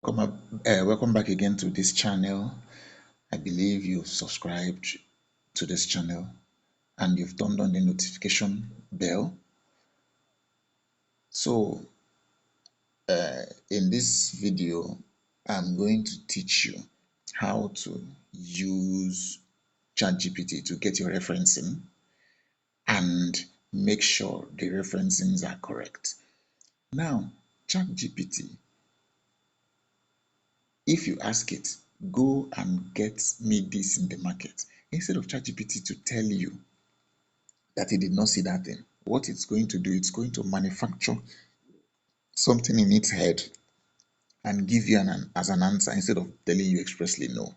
Welcome back again to this channel. I believe you've subscribed to this channel and you've turned on the notification bell. So, in this video, I'm going to teach you how to use ChatGPT to get your referencing and make sure the referencings are correct. Now, ChatGPT, if you ask it, go and get me this in the market, instead of ChatGPT to tell you that it did not see that thing, what it's going to do, it's going to manufacture something in its head and give you as an answer instead of telling you expressly no.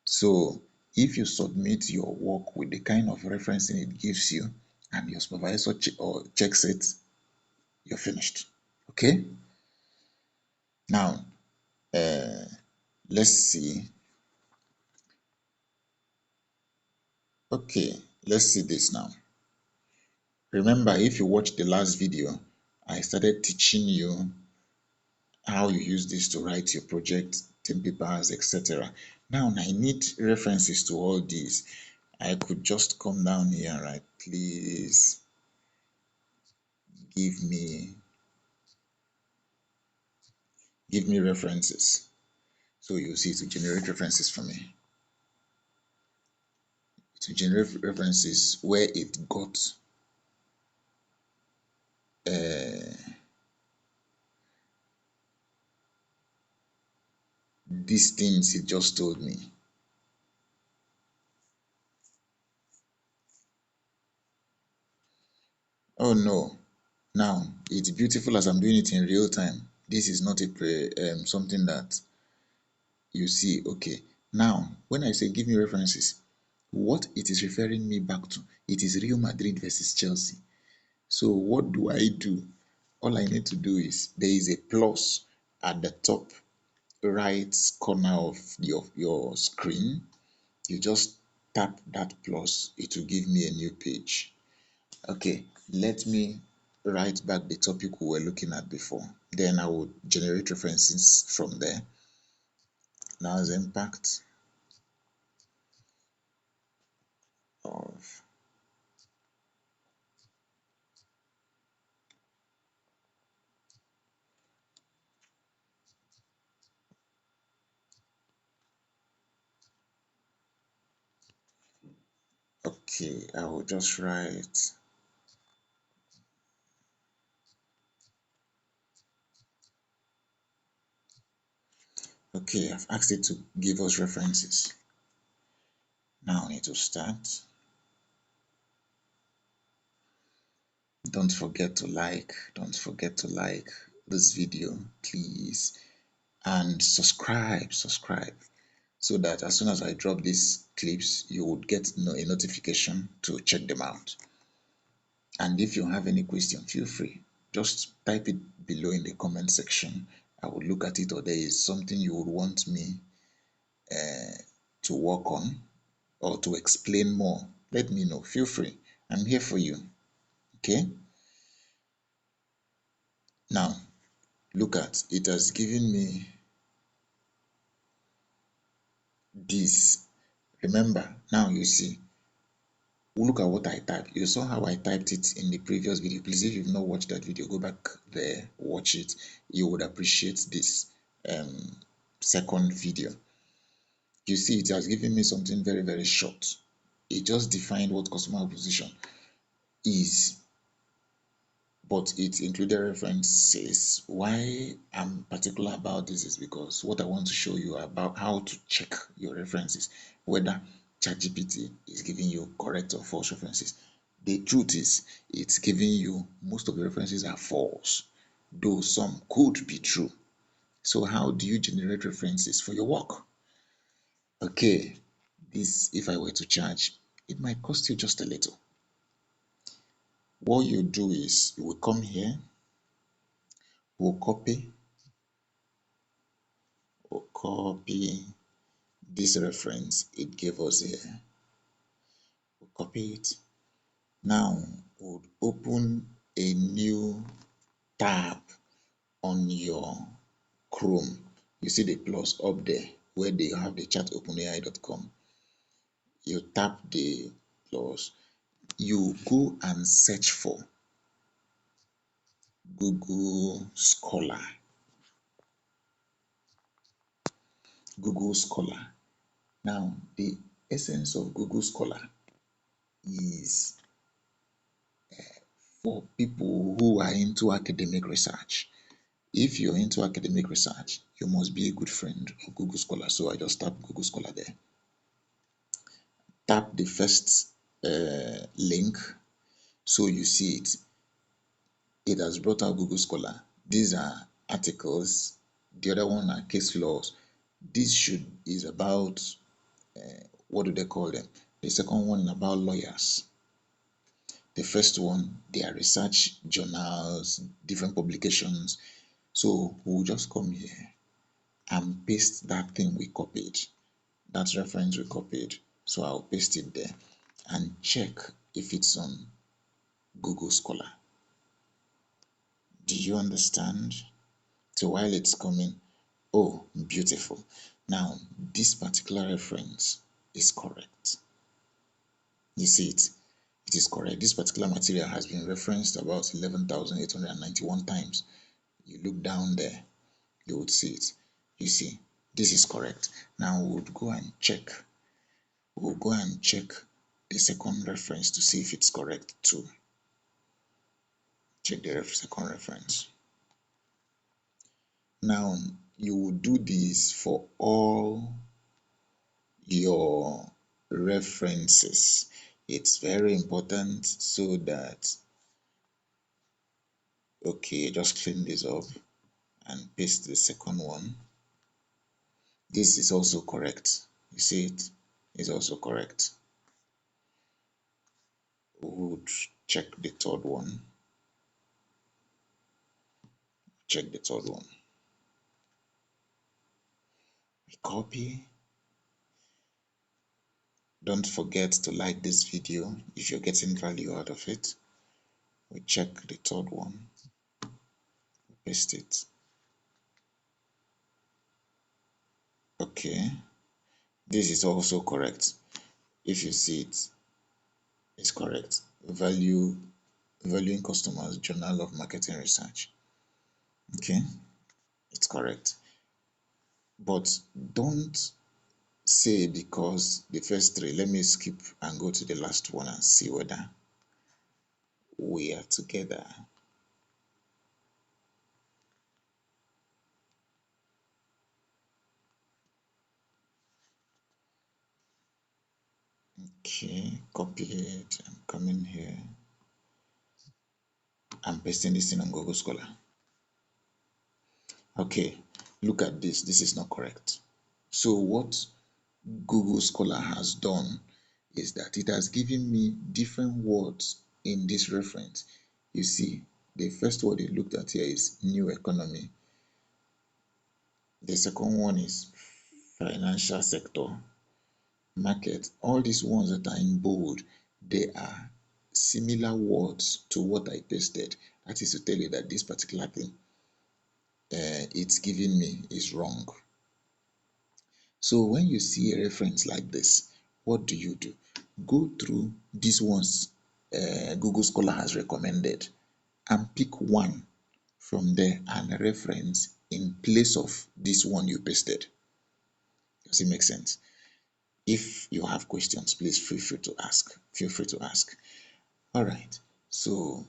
So if you submit your work with the kind of referencing it gives you and your supervisor checks it, you're finished. Okay. Now, uh, let's see. Okay, let's see this now. Remember, if you watched the last video, I started teaching you how you use this to write your project, team papers, etc. Now, I need references to all these. I could just come down here and write, please give me references. So you see to generate references for me. To generate references where it got these things it just told me. Oh no. Now, it's beautiful as I'm doing it in real time. This is not something that you see. Okay. Now, when I say give me references, what it is referring me back to, it is Real Madrid versus Chelsea. So what do I do? All I need to do is there is a plus at the top right corner of your screen. You just tap that plus, it will give me a new page. Okay, let me write back the topic we were looking at before. Then I will generate references from there. Now the impact of okay, I will just write okay, I've asked it to give us references. Now I need to start. Don't forget to like this video, please, and subscribe so that as soon as I drop these clips, you would get a notification to check them out. And if you have any question, feel free. Just type it below in the comment section. I will look at it, or there is something you would want me to work on or to explain more. Let me know. Feel free. I'm here for you. Okay. Now, look at it has given me this. Remember, now you see. Look at what I typed. You saw how I typed it in the previous video. Please, if you've not watched that video, go back there, watch it. You would appreciate this second video. You see, it has given me something very, very short. It just defined what customer acquisition is, but it included references. Why I'm particular about this is because what I want to show you about how to check your references, whether ChatGPT is giving you correct or false references. The truth is, it's giving you most of the references are false, though some could be true. So how do you generate references for your work? Okay, this if I were to charge, it might cost you just a little. What you do is you will come here, we'll copy this reference it gave us here. We'll copy it. Now we'll open a new tab on your Chrome. You see the plus up there where they have the chat openai.com. You tap the plus, you go and search for Google Scholar. Google Scholar. Now, the essence of Google Scholar is for people who are into academic research. If you're into academic research, you must be a good friend of Google Scholar. So I just tap Google Scholar there. Tap the first link. So you see it. It has brought out Google Scholar. These are articles. The other one are case laws. This is about what do they call them? The second one about lawyers. The first one, they are research journals, different publications. So we'll just come here and paste that thing we copied, that reference we copied. So I'll paste it there and check if it's on Google Scholar. Do you understand? So while it's coming, oh, beautiful. Now, this particular reference is correct. You see it? It is correct. This particular material has been referenced about 11,891 times. You look down there, you would see it. You see, this is correct. Now we would go and check. We'll go and check the second reference to see if it's correct too. Check the second reference. Now you will do this for all your references. It's very important so that, okay, just clean this up and paste the second one. This is also correct. You see it is also correct. We would check the third one. Check the third one. We copy. Don't forget to like this video if you're getting value out of it. We check the third one. We paste it. Okay. This is also correct. If you see it, it's correct. Valuing customers, Journal of Marketing Research. Okay, it's correct. But don't say because the first three, let me skip and go to the last one and see whether we are together. Okay, copy it and come in here. I'm pasting this in on Google Scholar. Okay, look at this. This is not correct. So what Google Scholar has done is that it has given me different words in this reference. You see, the first word it looked at here is new economy. The second one is financial sector, market. All these ones that are in bold, they are similar words to what I pasted. That is to tell you that this particular thing it's giving me is wrong. So when you see a reference like this, what do? Go through these ones Google Scholar has recommended and pick one from there and reference in place of this one you pasted. Does it make sense? If you have questions, please feel free to ask. Feel free to ask. All right. So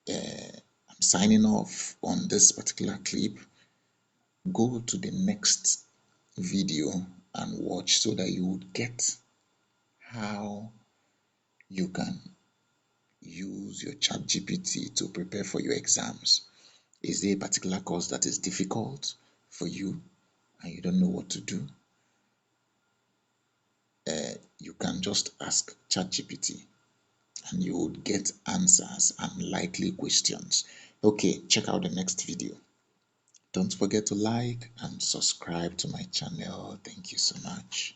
I'm signing off on this particular clip. Go to the next video and watch so that you would get how you can use your Chatgpt to prepare for your exams. Is there a particular course that is difficult for you and you don't know what to do? You can just ask Chatgpt and you would get answers and likely questions. Okay, check out the next video. Don't forget to like and subscribe to my channel. Thank you so much.